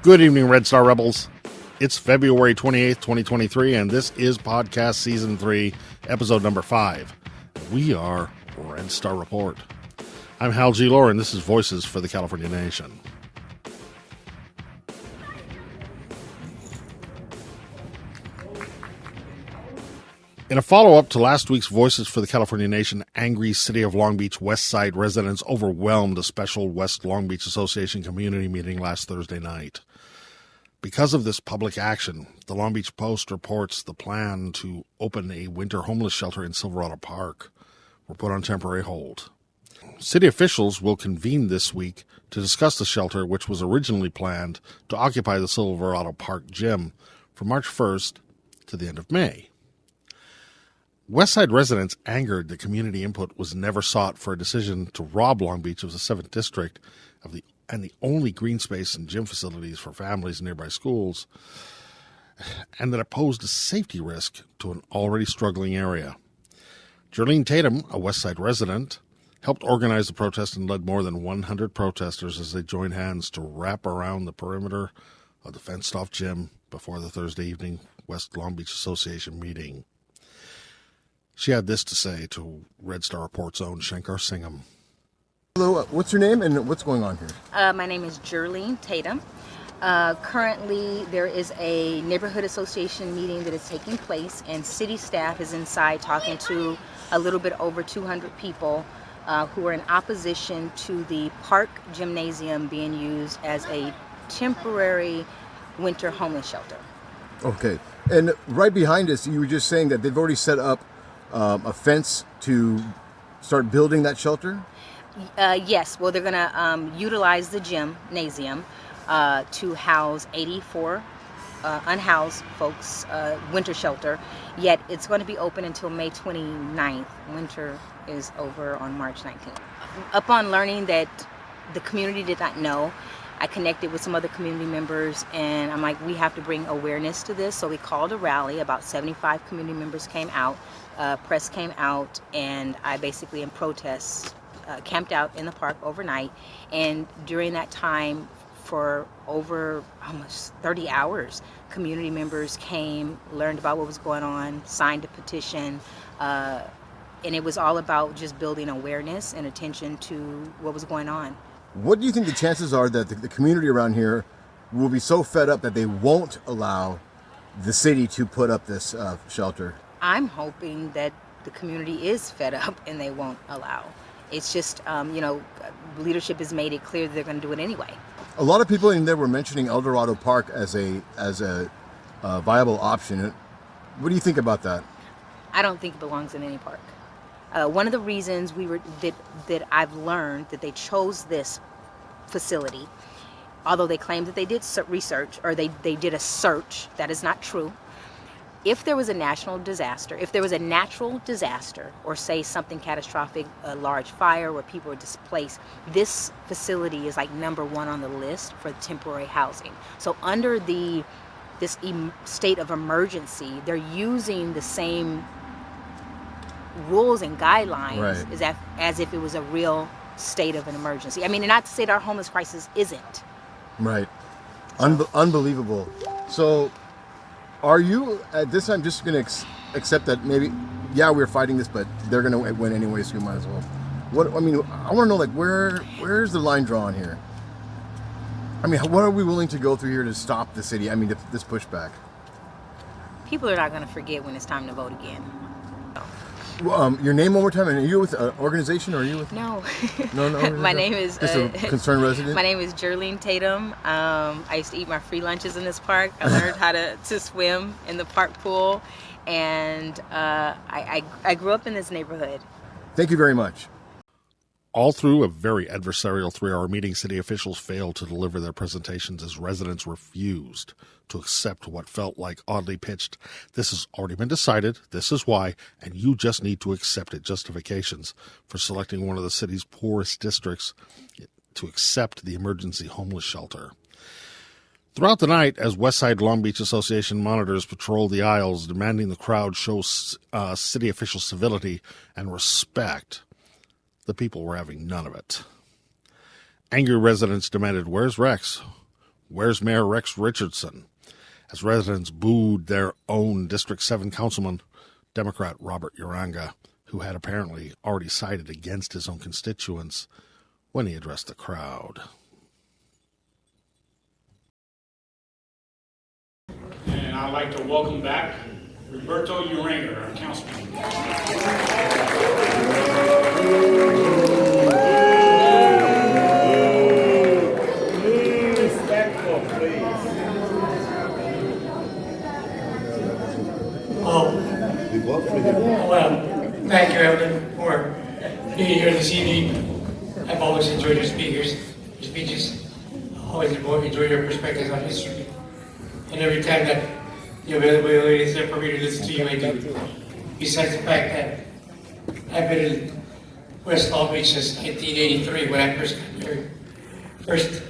Good evening, Red Star Rebels. It's February 28th, 2023, and this is Podcast Season 3, Episode Number 5. We are Red Star Report. I'm Hal G. Lohr, and this is Voices for the California Nation. In a follow-up to last week's Voices for the California Nation, angry City of Long Beach Westside residents overwhelmed a special West Long Beach Association community meeting last Thursday night. Because of this public action, the Long Beach Post reports the plan to open a winter homeless shelter in Silverado Park were put on temporary hold. City officials will convene this week to discuss the shelter, which was originally planned to occupy the Silverado Park gym from March 1st to the end of May. Westside residents angered that community input was never sought for a decision to rob Long Beach of the 7th District and the only green space and gym facilities for families in nearby schools, and that it posed a safety risk to an already struggling area. Jerlene Tatum, a Westside resident, helped organize the protest and led more than 100 protesters as they joined hands to wrap around the perimeter of the fenced-off gym before the Thursday evening West Long Beach Association meeting. She had this to say to Red Star Report's own Shankar Singam. Hello, what's your name and what's going on here? My name is Jerlene Tatum. Currently, there is a neighborhood association meeting that is taking place, and city staff is inside talking to a little bit over 200 people who are in opposition to the park gymnasium being used as a temporary winter homeless shelter. Okay, and right behind us, you were just saying that they've already set up a fence to start building that shelter? Yes, well, they're going to utilize the gymnasium to house 84 unhoused folks, winter shelter, yet it's going to be open until May 29th. Winter is over on March 19th. Upon learning that the community did not know, I connected with some other community members, and I'm like, we have to bring awareness to this. So we called a rally. About 75 community members came out, press came out, and I basically, in protest, camped out in the park overnight. And during that time, for over almost 30 hours, community members came, learned about what was going on, signed a petition, and it was all about just building awareness and attention to what was going on. What do you think the chances are that the community around here will be so fed up that they won't allow the city to put up this shelter? I'm hoping that the community is fed up and they won't allow. It's just, leadership has made it clear that they're going to do it anyway. A lot of people in there were mentioning Eldorado Park as a viable option. What do you think about that? I don't think it belongs in any park. One of the reasons that I've learned that they chose this facility, although they claim that they did research or they did a search, that is not true. If there was a natural disaster, or say something catastrophic, a large fire where people are displaced, this facility is like number one on the list for temporary housing. So under this state of emergency, they're using the same rules and guidelines as if it was a real state of an emergency. I mean, not to say that our homeless crisis isn't. Right. Unbelievable. So are you at this time just going to accept that maybe, we're fighting this, but they're going to win anyway, so we might as well? I want to know, like, where's the line drawn here? I mean, what are we willing to go through here to stop the city? I mean, this pushback. People are not going to forget when it's time to vote again. Your name one more time, and are you with an organization, or are you with... No. No. My name is... Just a concerned resident? My name is Jerlene Tatum. I used to eat my free lunches in this park. I learned how to swim in the park pool, and I grew up in this neighborhood. Thank you very much. All through a very adversarial 3-hour meeting, city officials failed to deliver their presentations as residents refused to accept what felt like oddly pitched, "This has already been decided, this is why, and you just need to accept it" justifications for selecting one of the city's poorest districts to accept the emergency homeless shelter. Throughout the night, as Westside Long Beach Association monitors patrolled the aisles, demanding the crowd show city official civility and respect, the people were having none of it. Angry residents demanded, "Where's Rex? Where's Mayor Rex Richardson? As residents booed their own District 7 councilman, Democrat Robert Uranga, who had apparently already sided against his own constituents when he addressed the crowd. And I'd like to welcome back Roberto Uranga, our councilman. Respectful, please. Well, thank you, Evelyn, for being here this evening. I've always enjoyed your speeches. I always enjoyed your perspectives on history. And every time that the availability is there for me to listen to you, I do. Besides the fact that I've been in West Long Beach since 1983 when I first got married. First,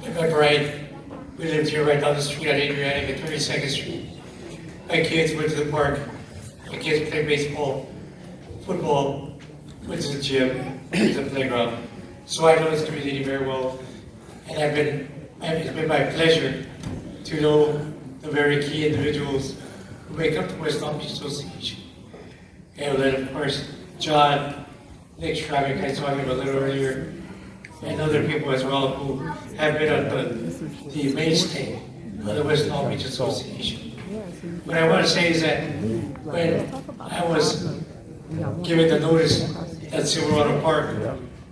with my bride, we lived here right down the street on Adriatic at 32nd Street. My kids went to the park. My kids played baseball, football, went to the gym, went to the playground. So I know this community very well. And it's been my pleasure to know the very key individuals who make up the West Long Beach Association. And then, of course, John, Nick Schravick, I saw him a little earlier, and other people as well who have been on the mainstay of the West Long Beach Association. What I want to say is that when I was given the notice that Silverado Park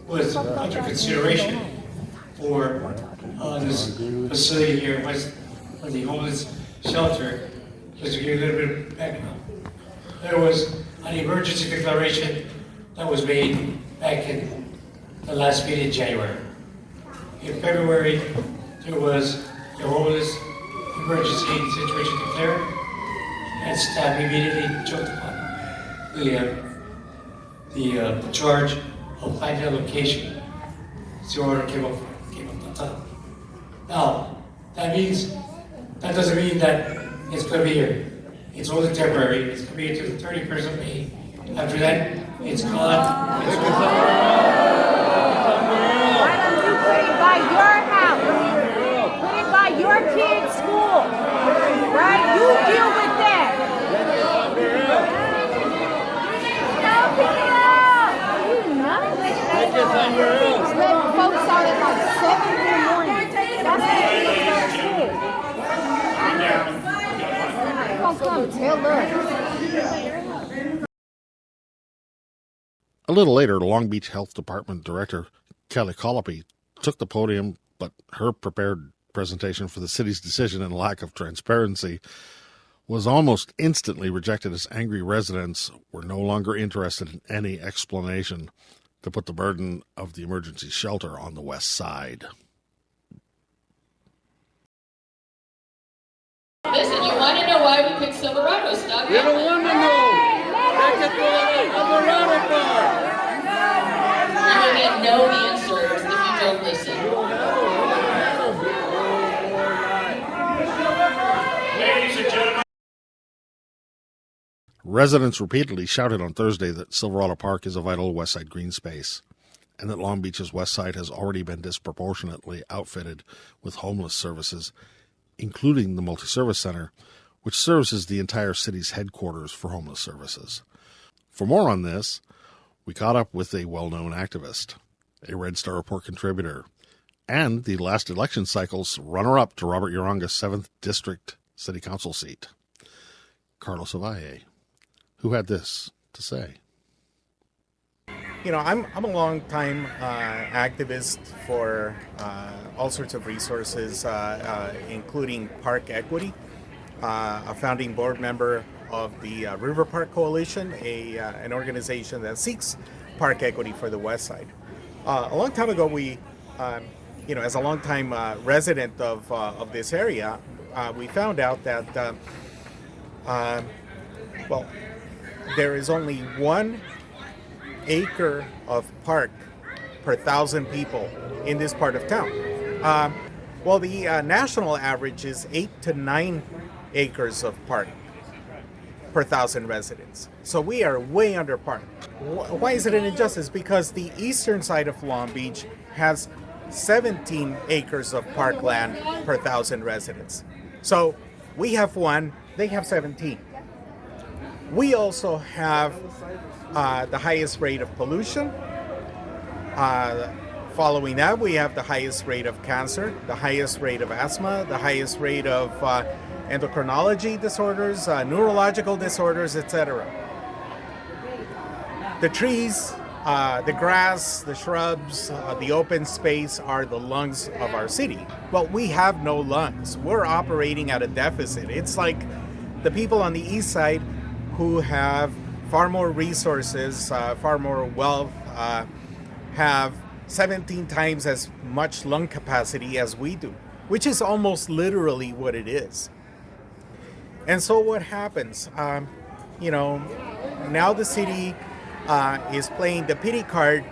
was under consideration for this facility here, for the homeless shelter, just to give you a little bit of background, there was an emergency declaration that was made back in the last meeting in January. In February, there was the homeless emergency situation declared, and staff immediately jumped upon the charge of finding a location. Silverado came up the top. Now, that doesn't mean that it's going to be here. It's only temporary. It's going to be until the 31st of May. After that, it's gone. Why don't you put it by your house? Put it by your kids' school. Right? You deal with that. Help people out. You nuts? Letting folks out at like 7 in the morning. That's what you do at school. Come tell us. A little later, Long Beach Health Department Director Kelly Colopy took the podium, but her prepared presentation for the city's decision and lack of transparency was almost instantly rejected as angry residents were no longer interested in any explanation to put the burden of the emergency shelter on the west side. Listen, you want to know why we picked Silverado, Doug? You don't want to know. Take it to the Silverado Park. You will get no answers if you don't listen. Ladies and gentlemen. Residents repeatedly shouted on Thursday that Silverado Park is a vital West Side green space and that Long Beach's West Side has already been disproportionately outfitted with homeless services, including the Multi-Service Center, which services the entire city's headquarters for homeless services. For more on this, we caught up with a well-known activist, a Red Star Report contributor, and the last election cycle's runner-up to Robert Uranga's 7th District City Council seat, Carlos Avalle, who had this to say. You know, I'm a long-time activist for all sorts of resources, including park equity, a founding board member of the River Park Coalition, an organization that seeks park equity for the West Side. A long time ago, we, as a long-time resident of this area, we found out that, there is only 1 acre of park per 1,000 people in this part of town. The national average is 8 to 9 acres of park per 1,000 residents. So we are way under park. Why is it an injustice? Because the eastern side of Long Beach has 17 acres of parkland per 1,000 residents. So we have 1, they have 17. We also have the highest rate of pollution. Following that, we have the highest rate of cancer, the highest rate of asthma, the highest rate of endocrinology disorders, neurological disorders, etc. The trees, the grass, the shrubs, the open space are the lungs of our city. But we have no lungs. We're operating at a deficit. It's like the people on the east side who have far more resources, far more wealth, have 17 times as much lung capacity as we do, which is almost literally what it is. And so what happens? Now the city is playing the pity card,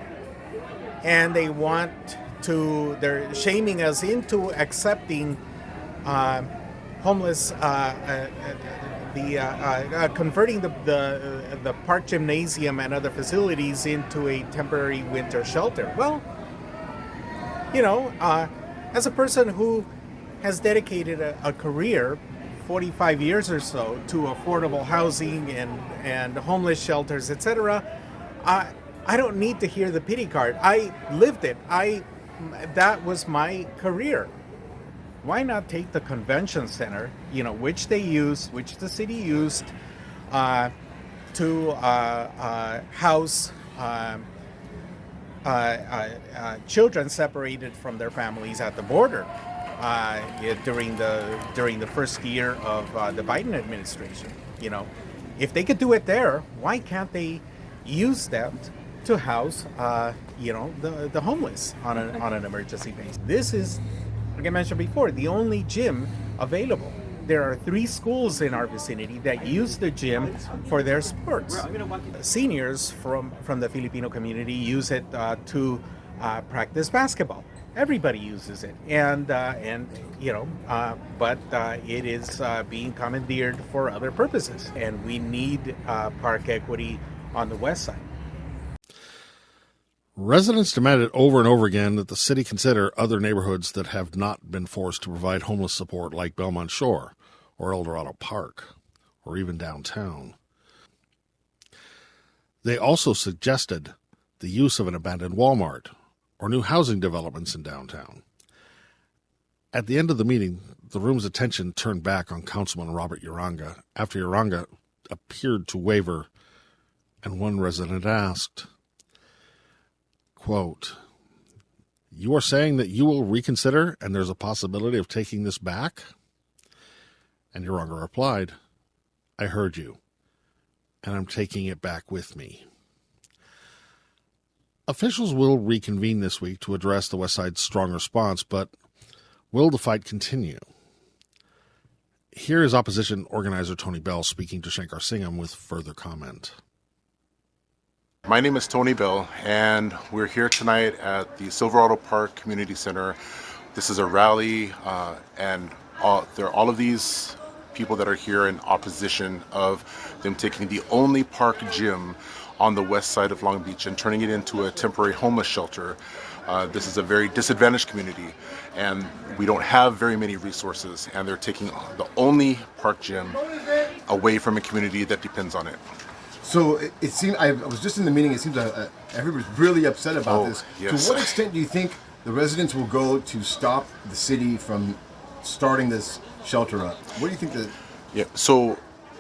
and they're shaming us into accepting homeless, converting the park gymnasium and other facilities into a temporary winter shelter. Well, as a person who has dedicated a career, 45 years or so, to affordable housing and homeless shelters, etc., I don't need to hear the pity card. I lived it. That was my career. Why not take the convention center, which the city used to house children separated from their families at the border during the first year of the Biden administration. If they could do it there, why can't they use that to house the homeless on an emergency basis? This is, like I mentioned before, the only gym available. There are 3 schools in our vicinity that use the gym for their sports. Seniors from the Filipino community use it to practice basketball. Everybody uses it, but it is being commandeered for other purposes, and we need park equity on the west side. Residents demanded over and over again that the city consider other neighborhoods that have not been forced to provide homeless support, like Belmont Shore or Eldorado Park or even downtown. They also suggested the use of an abandoned Walmart or new housing developments in downtown. At the end of the meeting, the room's attention turned back on Councilman Robert Uranga after Uranga appeared to waver, and one resident asked, quote, "You are saying that you will reconsider and there's a possibility of taking this back?" And Uranga replied, "I heard you, and I'm taking it back with me." Officials will reconvene this week to address the West Side's strong response, but will the fight continue? Here is opposition organizer Tony Bell speaking to Shankar Singam with further comment. My name is Tony Bell, and we're here tonight at the Silverado Park Community Center. This is a rally, and there are all of these people that are here in opposition of them taking the only park gym on the west side of Long Beach and turning it into a temporary homeless shelter. This is a very disadvantaged community, and we don't have very many resources, and they're taking the only park gym away from a community that depends on it. So it seemed, I was just in the meeting, it seems everybody's really upset about this. Yes. To what extent do you think the residents will go to stop the city from starting this shelter up? What do you think that... Yeah, so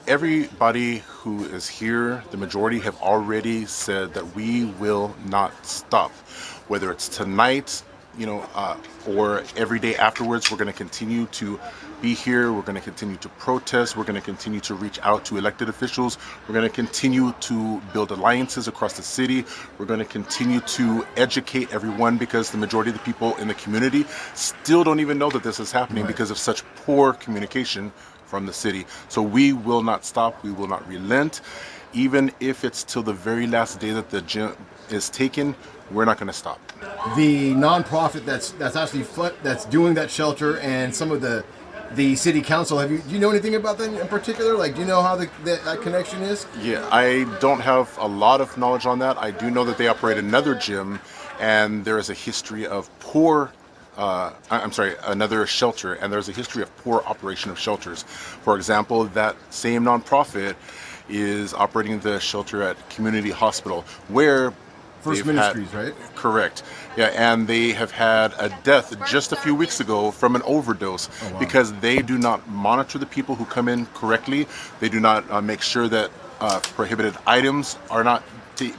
everybody who is here, the majority have already said that we will not stop. Whether it's tonight, or every day afterwards, we're going to continue to be here. We're going to continue to protest. We're going to continue to reach out to elected officials. We're going to continue to build alliances across the city. We're going to continue to educate everyone, because the majority of the people in the community still don't even know that this is happening because of such poor communication from the city. So we will not stop. We will not relent. Even if it's till the very last day that the gym is taken, we're not going to stop. The nonprofit that's doing that shelter, and some of the city council, do you know anything about that in particular? Like, do you know how that connection is? Yeah, I don't have a lot of knowledge on that. I do know that they operate another gym and there is a history of poor another shelter, and there's a history of poor operation of shelters. For example, that same nonprofit is operating the shelter at Community Hospital, where First Ministries, right? Correct. Yeah, and they have had a death just a few weeks ago from an overdose because they do not monitor the people who come in correctly. They do not make sure that prohibited items are not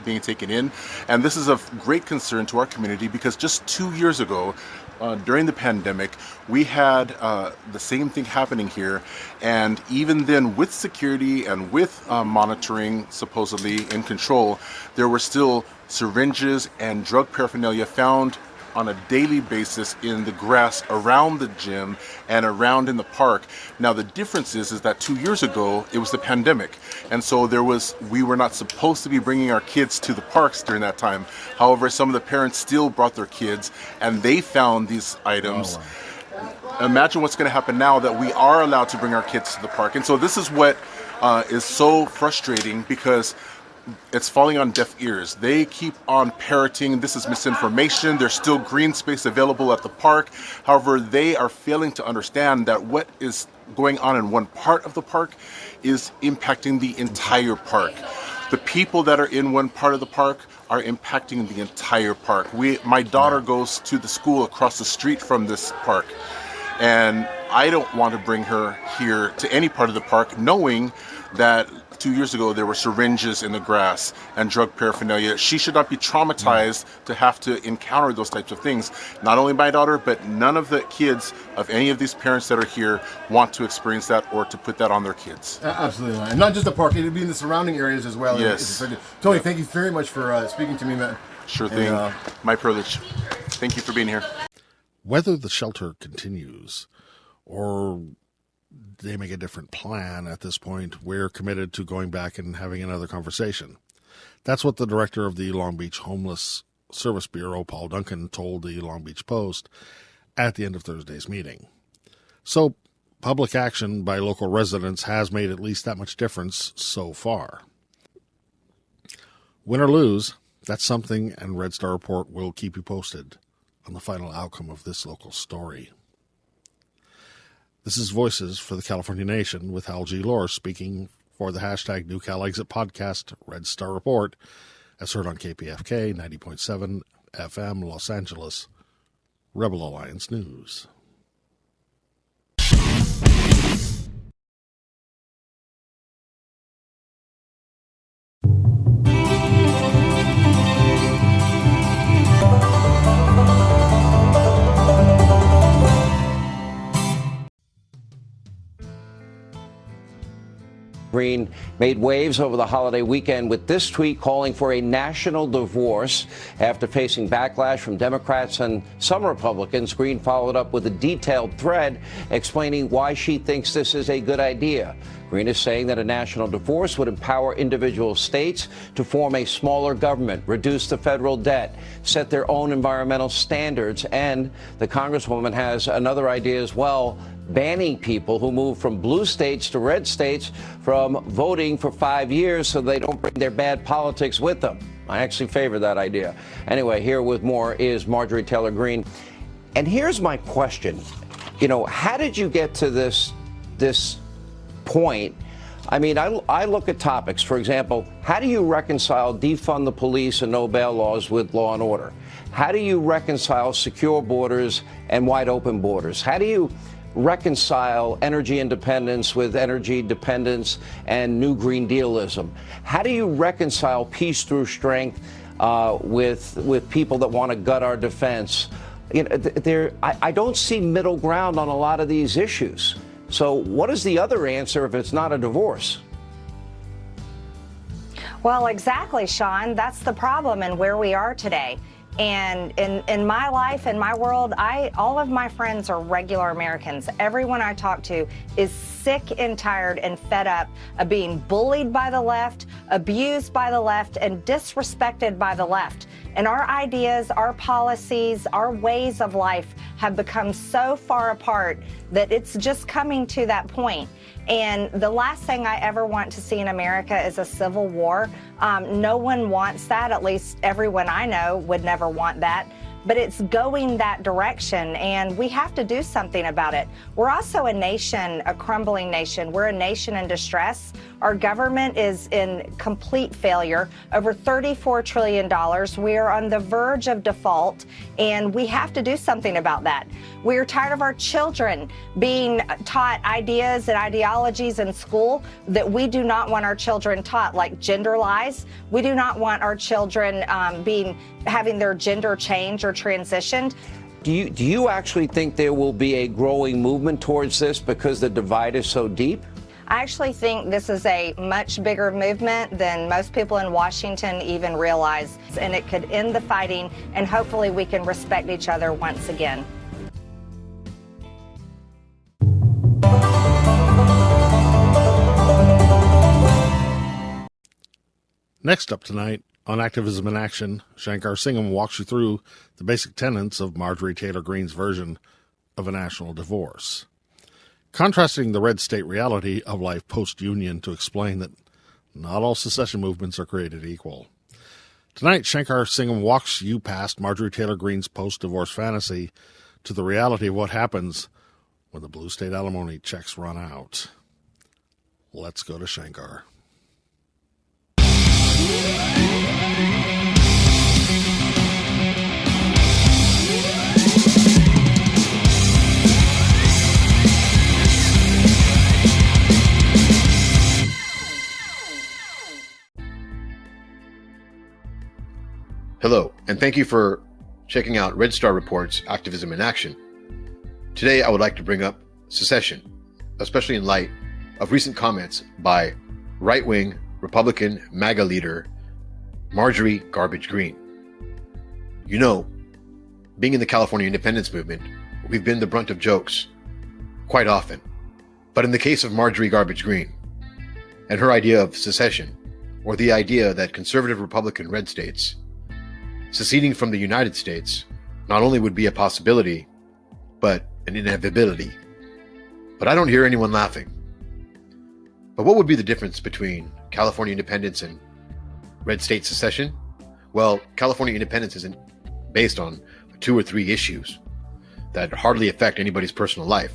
being taken in. And this is of great concern to our community because just 2 years ago, during the pandemic, we had the same thing happening here, and even then, with security and with monitoring supposedly in control, there were still syringes and drug paraphernalia found on a daily basis in the grass around the gym and around in the park. Now the difference is that 2 years ago it was the pandemic, and so we were not supposed to be bringing our kids to the parks during that time. However, some of the parents still brought their kids and they found these items. Imagine what's going to happen now that we are allowed to bring our kids to the park. And so this is what is so frustrating, because it's falling on deaf ears. They keep on parroting, this is misinformation, there's still green space available at the park. However, they are failing to understand that what is going on in one part of the park is impacting the entire park. The people that are in one part of the park are impacting the entire park. My daughter goes to the school across the street from this park, and I don't want to bring her here to any part of the park knowing that 2 years ago there were syringes in the grass and drug paraphernalia. She should not be traumatized to have to encounter those types of things. Not only my daughter, but none of the kids of any of these parents that are here want to experience that or to put that on their kids. Absolutely. And not just the park, it would be in the surrounding areas as well. Yes. Tony, thank you very much for speaking to me, man. Sure thing. My privilege. Thank you for being here. Whether the shelter continues or they make a different plan at this point, we're committed to going back and having another conversation. That's what the director of the Long Beach Homeless Service Bureau, Paul Duncan, told the Long Beach Post at the end of Thursday's meeting. So public action by local residents has made at least that much difference so far. Win or lose, that's something, and Red Star Report will keep you posted on the final outcome of this local story. This is Voices for the California Nation with Hal G. Lohr speaking for the hashtag NewCalExit podcast, Red Star Report, as heard on KPFK 90.7 FM Los Angeles, Rebel Alliance News. Green made waves over the holiday weekend with this tweet calling for a national divorce. After facing backlash from Democrats and some Republicans, Green followed up with a detailed thread explaining why she thinks this is a good idea. Green is saying that a national divorce would empower individual states to form a smaller government, reduce the federal debt, set their own environmental standards, and the Congresswoman has another idea as well, banning people who move from blue states to red states from voting for 5 years so they don't bring their bad politics with them. I actually favor that idea. Anyway, here with more is Marjorie Taylor Greene. And here's my question. You know, how did you get to this point? I mean, I look at topics. For example, how do you reconcile defund the police and no bail laws with law and order? How do you reconcile secure borders and wide open borders? How do you reconcile energy independence with energy dependence and new Green Dealism? How do you reconcile peace through strength with people that want to gut our defense? You know, I don't see middle ground on a lot of these issues. So what is the other answer if it's not a divorce? Well, exactly, Sean. That's the problem and where we are today. And in my life, in my world, all of my friends are regular Americans. Everyone I talk to is sick and tired and fed up of being bullied by the left, abused by the left, and disrespected by the left. And our ideas, our policies, our ways of life have become so far apart that it's just coming to that point. And the last thing I ever want to see in America is a civil war. No one wants that, at least everyone I know would never want that. But it's going that direction, and we have to do something about it. We're also a nation, a crumbling nation. We're a nation in distress. Our government is in complete failure, over $34 trillion. We are on the verge of default, and we have to do something about that. We are tired of our children being taught ideas and ideologies in school that we do not want our children taught, like gender lies. We do not want our children having their gender changed or transitioned. Do you actually think there will be a growing movement towards this because the divide is so deep? I actually think this is a much bigger movement than most people in Washington even realize, and it could end the fighting, and hopefully we can respect each other once again. Next up tonight on Activism in Action, Shankar Singam walks you through the basic tenets of Marjorie Taylor Greene's version of a national divorce, contrasting the red state reality of life post-union to explain that not all secession movements are created equal. Tonight, Shankar Singam walks you past Marjorie Taylor Greene's post-divorce fantasy to the reality of what happens when the blue state alimony checks run out. Let's go to Shankar. Hello, and thank you for checking out Red Star Report's Activism in Action. Today, I would like to bring up secession, especially in light of recent comments by right-wing Republican MAGA leader Marjorie Garbage Greene. You know, being in the California independence movement, we've been the brunt of jokes quite often. But in the case of Marjorie Garbage Greene and her idea of secession, or the idea that conservative Republican red states seceding from the United States not only would be a possibility, but an inevitability. But I don't hear anyone laughing. But what would be the difference between California independence and red state secession? Well, California independence isn't based on 2 or 3 issues that hardly affect anybody's personal life.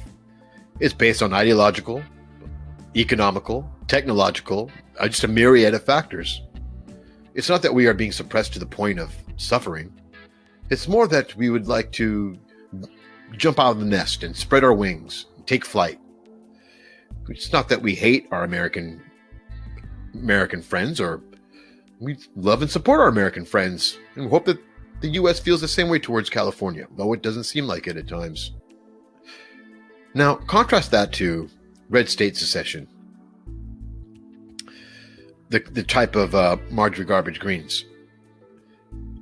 It's based on ideological, economical, technological, just a myriad of factors. It's not that we are being suppressed to the point of suffering. It's more that we would like to jump out of the nest and spread our wings, take flight. It's not that we hate our American friends, or we love and support our American friends and hope that the U.S. feels the same way towards California, though it doesn't seem like it at times. Now, contrast that to red state secession, the type of Marjorie Garbage Greene's.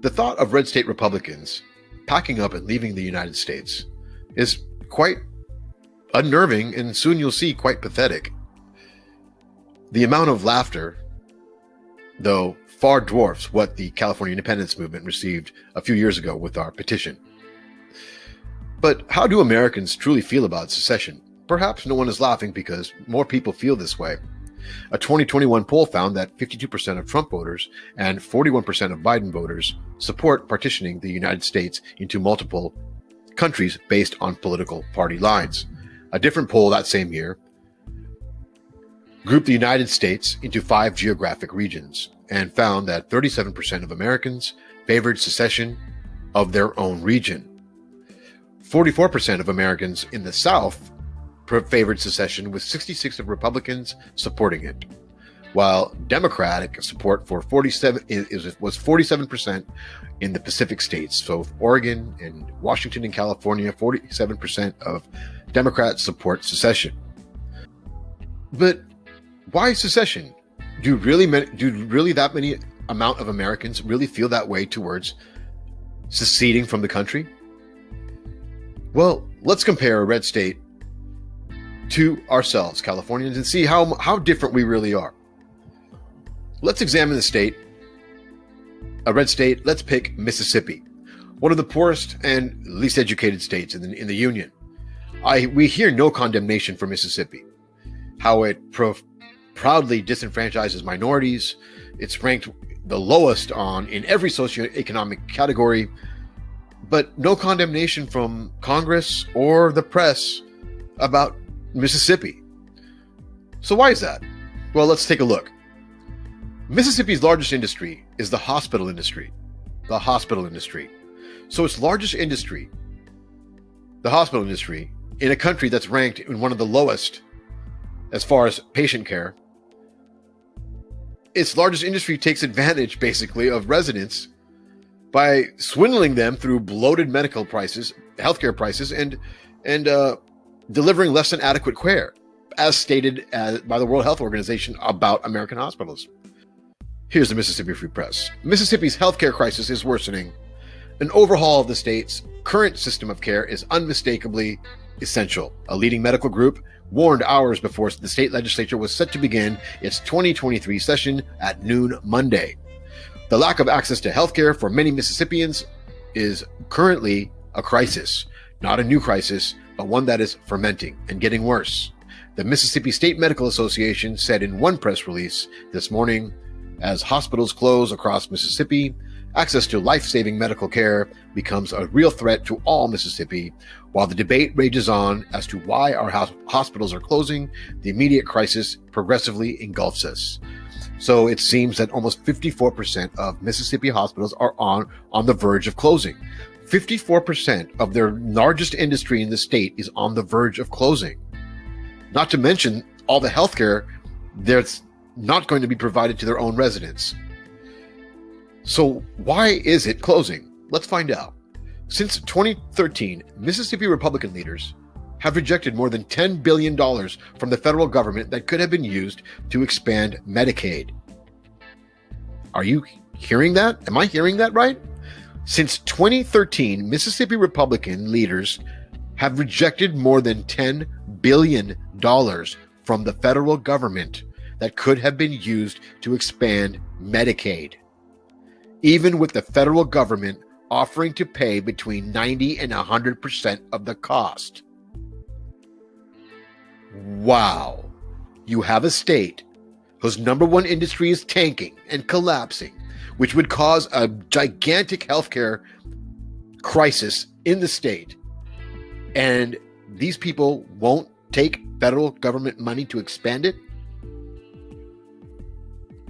The thought of red state Republicans packing up and leaving the United States is quite unnerving, and soon you'll see quite pathetic. The amount of laughter, though, far dwarfs what the California independence movement received a few years ago with our petition. But how do Americans truly feel about secession? Perhaps no one is laughing because more people feel this way. A 2021 poll found that 52% of Trump voters and 41% of Biden voters support partitioning the United States into multiple countries based on political party lines. A different poll that same year grouped the United States into 5 geographic regions and found that 37% of Americans favored secession of their own region. 44% of Americans in the South favored secession, with 66% of Republicans supporting it, while Democratic support for was 47% in the Pacific states. So Oregon and Washington and California, 47% of Democrats support secession. But why secession? Do really that many amount of Americans really feel that way towards seceding from the country? Well, let's compare a red state to ourselves, Californians, and see how different we really are. Let's examine the state, a red state. Let's pick Mississippi. one of the poorest and least educated states in the Union. We hear no condemnation for Mississippi, how it proudly disenfranchises minorities. It's ranked the lowest in every socioeconomic category, but no condemnation from Congress or the press about Mississippi. So why is that? Well, let's take a look. Mississippi's largest industry is the hospital industry. The hospital industry. So its largest industry, the hospital industry, in a country that's ranked in one of the lowest as far as patient care, its largest industry takes advantage, basically, of residents by swindling them through bloated medical prices, healthcare prices, and delivering less than adequate care, as stated by the World Health Organization about American hospitals. Here's the Mississippi Free Press. Mississippi's healthcare crisis is worsening. An overhaul of the state's current system of care is unmistakably essential. A leading medical group warned hours before the state legislature was set to begin its 2023 session at noon Monday. The lack of access to healthcare for many Mississippians is currently a crisis, not a new crisis, but one that is fermenting and getting worse. The Mississippi State Medical Association said in one press release this morning, as hospitals close across Mississippi, access to life-saving medical care becomes a real threat to all Mississippi. While the debate rages on as to why our hospitals are closing, the immediate crisis progressively engulfs us. So it seems that almost 54% of Mississippi hospitals are on the verge of closing. 54% of their largest industry in the state is on the verge of closing. Not to mention all the healthcare that's not going to be provided to their own residents. So why is it closing? Let's find out. Since 2013, Mississippi Republican leaders have rejected more than $10 billion from the federal government that could have been used to expand Medicaid. Are you hearing that? Am I hearing that right? Since 2013, Mississippi Republican leaders have rejected more than $10 billion from the federal government that could have been used to expand Medicaid, even with the federal government offering to pay between 90 and 100% of the cost. Wow. You have a state whose number one industry is tanking and collapsing, which would cause a gigantic healthcare crisis in the state. And these people won't take federal government money to expand it?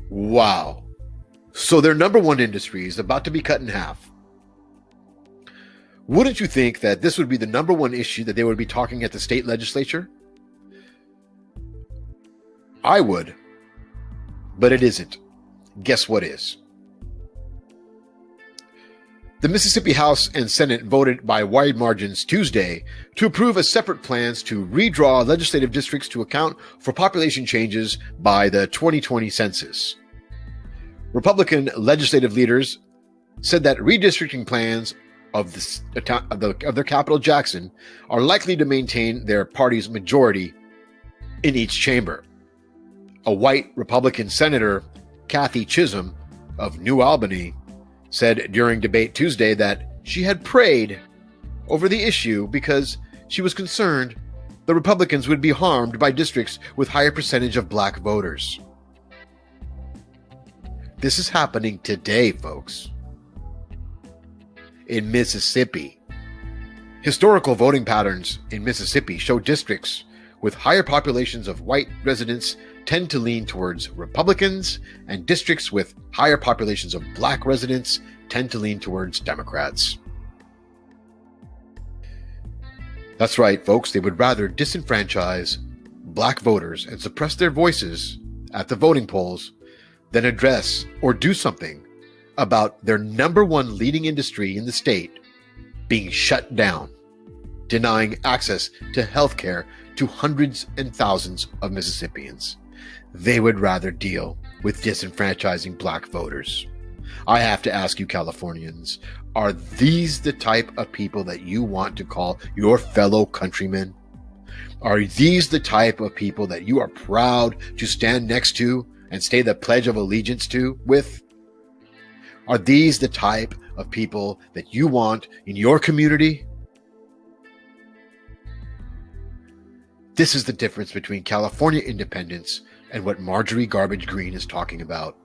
Wow. So their number one industry is about to be cut in half. Wouldn't you think that this would be the number one issue that they would be talking at the state legislature? I would, but it isn't. Guess what is? The Mississippi House and Senate voted by wide margins Tuesday to approve a separate plans to redraw legislative districts to account for population changes by the 2020 census. Republican legislative leaders said that redistricting plans of their capital, Jackson, are likely to maintain their party's majority in each chamber. A white Republican Senator, Kathy Chisholm of New Albany, said during debate Tuesday that she had prayed over the issue because she was concerned the Republicans would be harmed by districts with higher percentage of black voters. This is happening today, folks. In Mississippi. Historical voting patterns in Mississippi show districts with higher populations of white residents tend to lean towards Republicans, and districts with higher populations of black residents tend to lean towards Democrats. That's right, folks. They would rather disenfranchise black voters and suppress their voices at the voting polls than address or do something about their number one leading industry in the state being shut down, denying access to health care to hundreds and thousands of Mississippians. They would rather deal with disenfranchising black voters. I have to ask you, Californians, are these the type of people that you want to call your fellow countrymen? Are these the type of people that you are proud to stand next to and say the Pledge of Allegiance with? Are these the type of people that you want in your community? This is the difference between California independence and what Marjorie Garbage Green is talking about.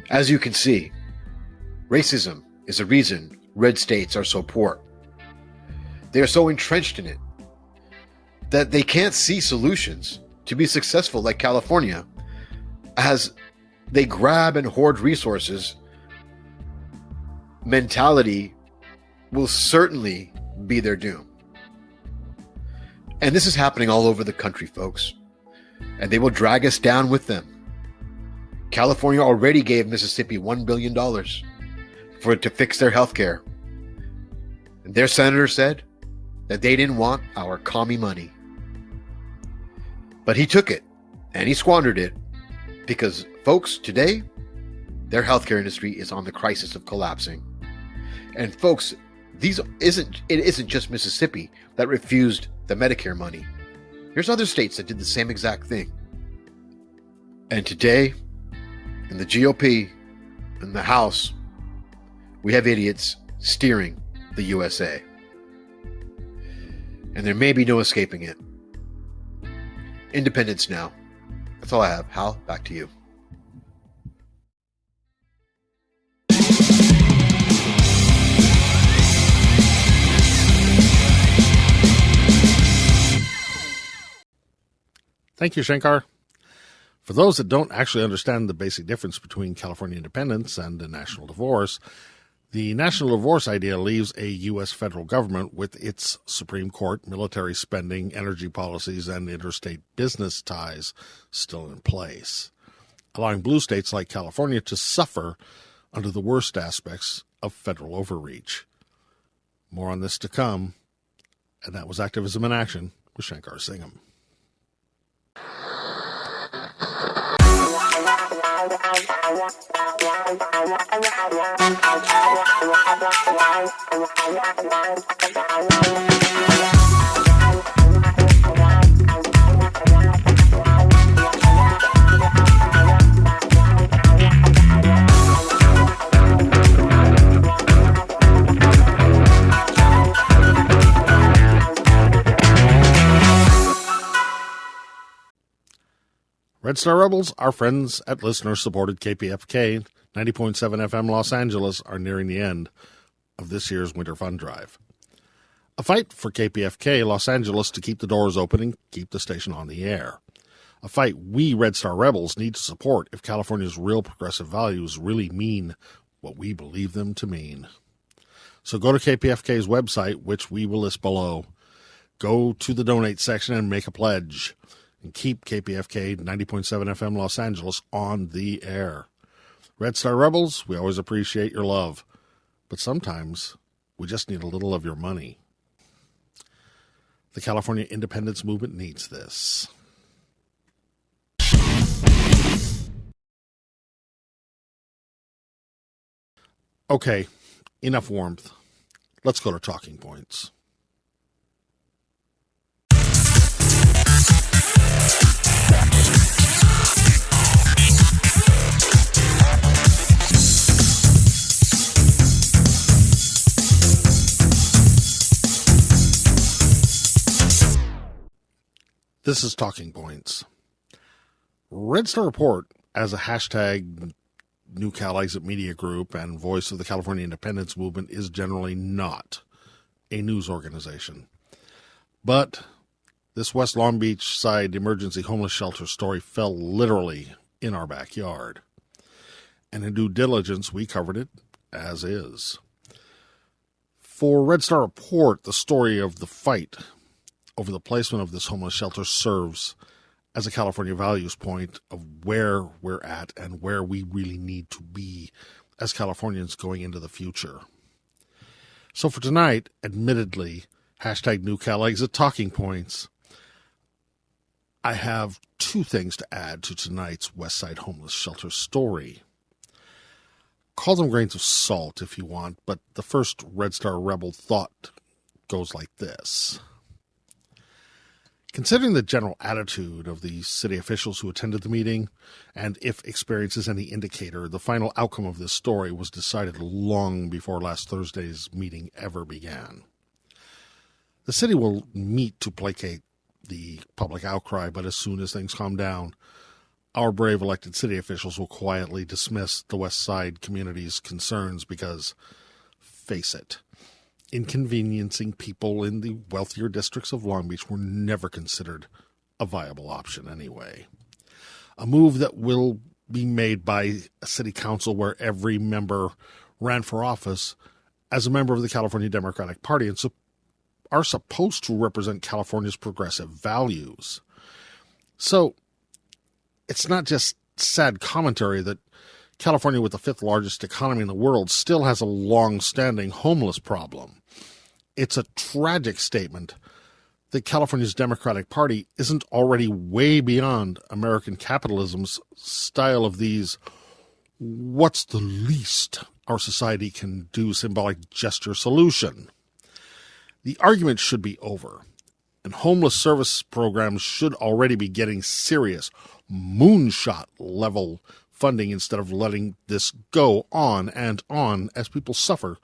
As you can see, racism is a reason red states are so poor. They are so entrenched in it that they can't see solutions to be successful like California. As they grab and hoard resources, mentality will certainly be their doom. And this is happening all over the country, folks. And they will drag us down with them. California already gave Mississippi $1 billion for it to fix their health care. And their senator said that they didn't want our commie money. But he took it and he squandered it because, folks, today, their healthcare industry is on the crisis of collapsing. And folks, it isn't just Mississippi that refused the Medicare money. There's other states that did the same exact thing. And today, in the GOP, in the House, we have idiots steering the USA. And there may be no escaping it. Independence now. That's all I have. Hal, back to you. Thank you, Shankar. For those that don't actually understand the basic difference between California independence and a national divorce, the national divorce idea leaves a U.S. federal government with its Supreme Court, military spending, energy policies, and interstate business ties still in place, allowing blue states like California to suffer under the worst aspects of federal overreach. More on this to come, and that was Activism in Action with Shankar Singam. Red Star Rebels, our friends at listener-supported KPFK 90.7 FM Los Angeles, are nearing the end of this year's Winter Fund Drive. A fight for KPFK Los Angeles to keep the doors open and keep the station on the air. A fight we Red Star Rebels need to support if California's real progressive values really mean what we believe them to mean. So go to KPFK's website, which we will list below. Go to the donate section and make a pledge. And keep KPFK 90.7 FM Los Angeles on the air. Red Star Rebels, we always appreciate your love. But sometimes we just need a little of your money. The California independence movement needs this. Okay, enough warmth. Let's go to talking points. This is Talking Points. Red Star Report, as a hashtag New Cal Exit Media Group and voice of the California independence movement, is generally not a news organization. But this West Long Beach side emergency homeless shelter story fell literally in our backyard. And in due diligence, we covered it as is. For Red Star Report, the story of the fight over the placement of this homeless shelter serves as a California values point of where we're at and where we really need to be as Californians going into the future. So for tonight, admittedly, hashtag New Cal Exit Talking Points, I have two things to add to tonight's Westside homeless shelter story. Call them grains of salt if you want, but the first Red Star Rebel thought goes like this. Considering the general attitude of the city officials who attended the meeting, and if experience is any indicator, the final outcome of this story was decided long before last Thursday's meeting ever began. The city will meet to placate the public outcry, but as soon as things calm down, our brave elected city officials will quietly dismiss the West Side community's concerns because, face it, inconveniencing people in the wealthier districts of Long Beach were never considered a viable option anyway. A move that will be made by a city council where every member ran for office as a member of the California Democratic Party and are supposed to represent California's progressive values. So it's not just sad commentary that California, with the fifth largest economy in the world, still has a long-standing homeless problem. It's a tragic statement that California's Democratic Party isn't already way beyond American capitalism's style of these what's the least our society can do symbolic gesture solution. The argument should be over, and homeless service programs should already be getting serious, moonshot-level funding instead of letting this go on and on as people suffer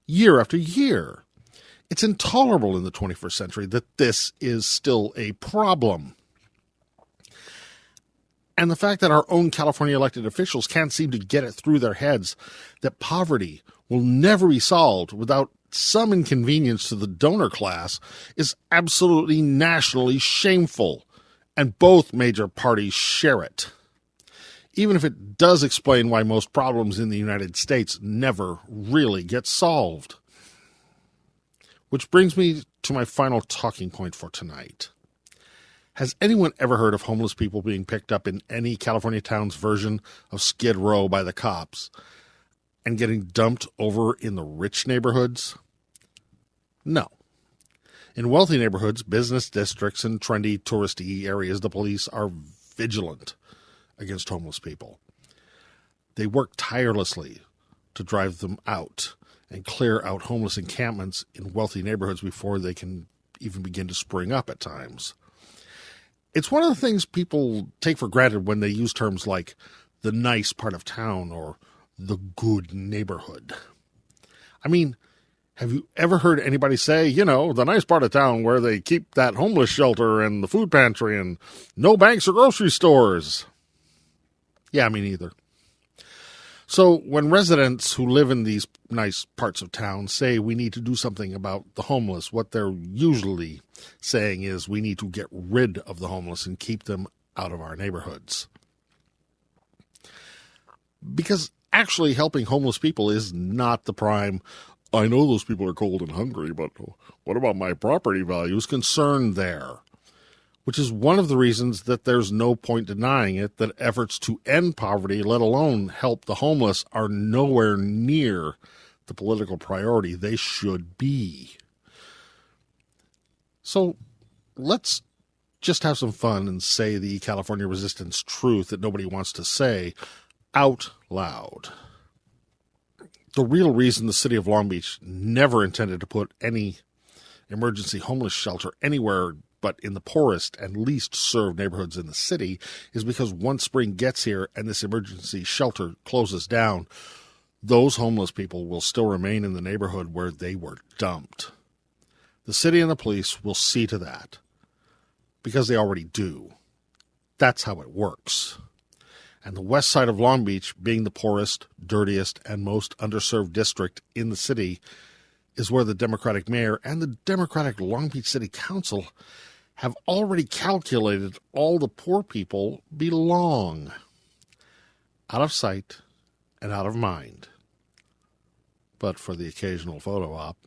year after year. It's intolerable in the 21st century that this is still a problem. And the fact that our own California elected officials can't seem to get it through their heads that poverty will never be solved without some inconvenience to the donor class is absolutely nationally shameful, and both major parties share it. Even if it does explain why most problems in the United States never really get solved. Which brings me to my final talking point for tonight. Has anyone ever heard of homeless people being picked up in any California town's version of Skid Row by the cops and getting dumped over in the rich neighborhoods? No. In wealthy neighborhoods, business districts, and trendy touristy areas, the police are vigilant against homeless people. They work tirelessly to drive them out and clear out homeless encampments in wealthy neighborhoods before they can even begin to spring up at times. It's one of the things people take for granted when they use terms like the nice part of town or the good neighborhood. I mean, have you ever heard anybody say, the nice part of town where they keep that homeless shelter and the food pantry and no banks or grocery stores? Yeah, me neither. So when residents who live in these nice parts of town say we need to do something about the homeless, what they're usually saying is we need to get rid of the homeless and keep them out of our neighborhoods. Because actually helping homeless people is not the prime, I know those people are cold and hungry, but what about my property values concern there? Which is one of the reasons that there's no point denying it that efforts to end poverty, let alone help the homeless, are nowhere near the political priority they should be. So let's just have some fun and say the California resistance truth that nobody wants to say out loud. The real reason the city of Long Beach never intended to put any emergency homeless shelter anywhere but in the poorest and least served neighborhoods in the city is because once spring gets here and this emergency shelter closes down, those homeless people will still remain in the neighborhood where they were dumped. The city and the police will see to that because they already do. That's how it works. And the west side of Long Beach, being the poorest, dirtiest, and most underserved district in the city, is where the Democratic mayor and the Democratic Long Beach City Council have already calculated all the poor people belong. Out of sight and out of mind. But for the occasional photo op.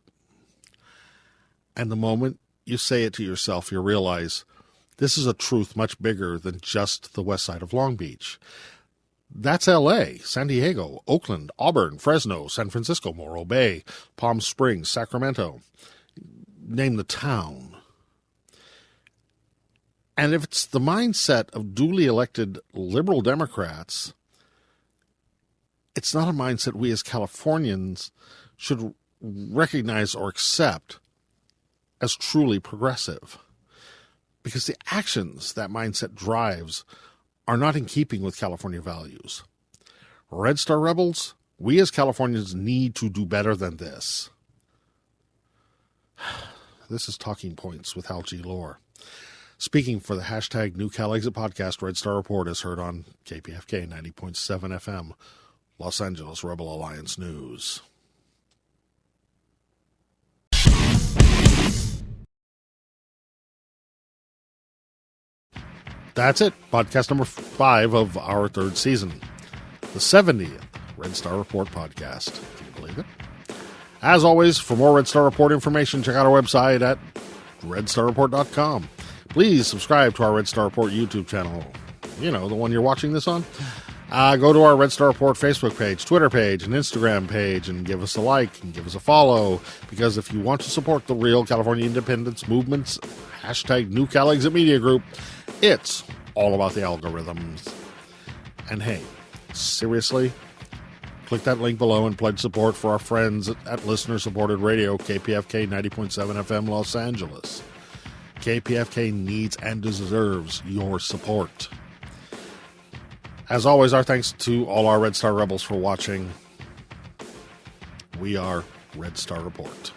And the moment you say it to yourself, you realize this is a truth much bigger than just the west side of Long Beach. That's L.A., San Diego, Oakland, Auburn, Fresno, San Francisco, Morro Bay, Palm Springs, Sacramento. Name the town. And if it's the mindset of duly elected liberal Democrats, it's not a mindset we as Californians should recognize or accept as truly progressive. because the actions that mindset drives are not in keeping with California values. Red Star Rebels, we as Californians need to do better than this. This is Talking Points with Hal G. Lohr. Speaking for the hashtag New Cal Exit podcast, Red Star Report is heard on KPFK 90.7 FM, Los Angeles Rebel Alliance News. That's it. Podcast number 5 of our 3rd season. The 70th Red Star Report podcast. Can you believe it? As always, for more Red Star Report information, check out our website at redstarreport.com. Please subscribe to our Red Star Report YouTube channel. You know, the one you're watching this on. Go to our Red Star Report Facebook page, Twitter page, and Instagram page, and give us a like and give us a follow. Because if you want to support the real California independence movement's hashtag New Cal Exit Media Group, it's all about the algorithms. And hey, seriously, click that link below and pledge support for our friends at listener-supported radio, KPFK 90.7 FM Los Angeles. KPFK needs and deserves your support. As always, our thanks to all our Red Star Rebels for watching. We are Red Star Report.